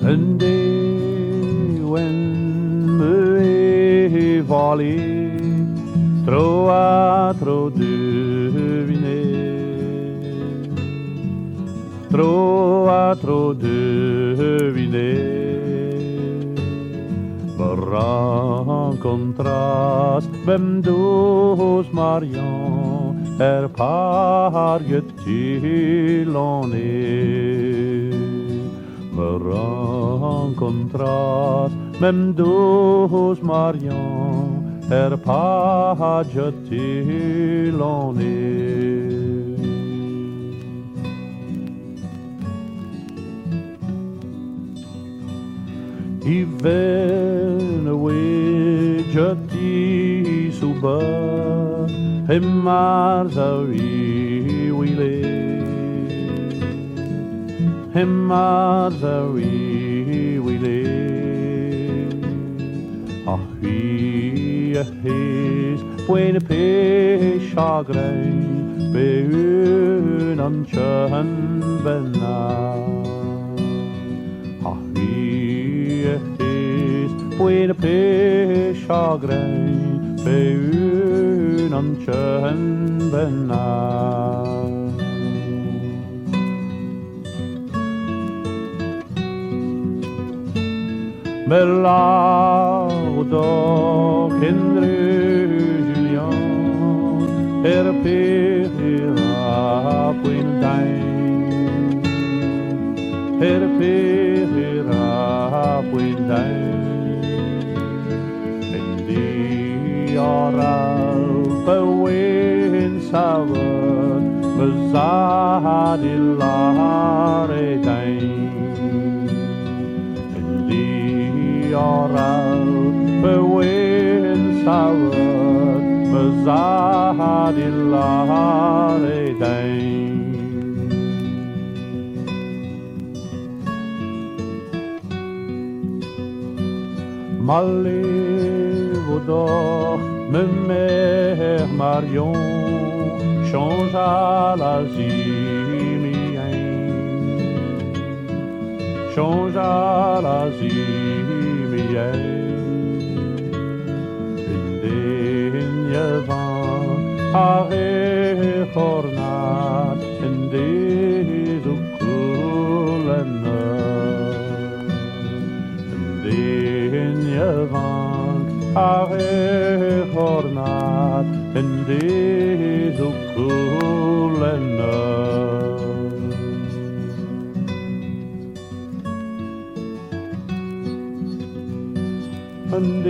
Een deeuwen me volé, tro à tro deviné, tro à tro deviné. Me rencontras bem dos Marion, parget till me rencontras mem dos Marion, parget till I venne wejati suba Hemmarzawi wile Hemmarzawi wile Ahi ahis Poine pe chagrin Be un anchen benna Poine pe chagrin Be un anchen benna Belaudo Kendry Julian Pera Poine dain Pera Poine dain Bewin sawer bezadillare dain Indi oral bewin sawer bezadillare dain Malévodo me mère Marion changea la changea la Indien van hornat Indien zukulena Indien van hornat Indien zukulena And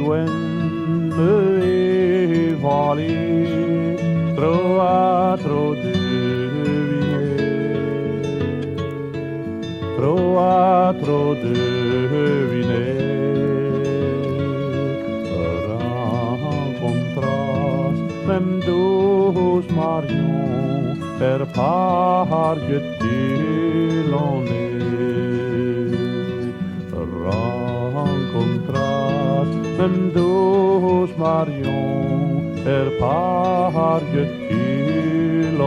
when me volé tro à tro deviné rencontras mem dos Marion parget till rencontras mem dos Marion parget till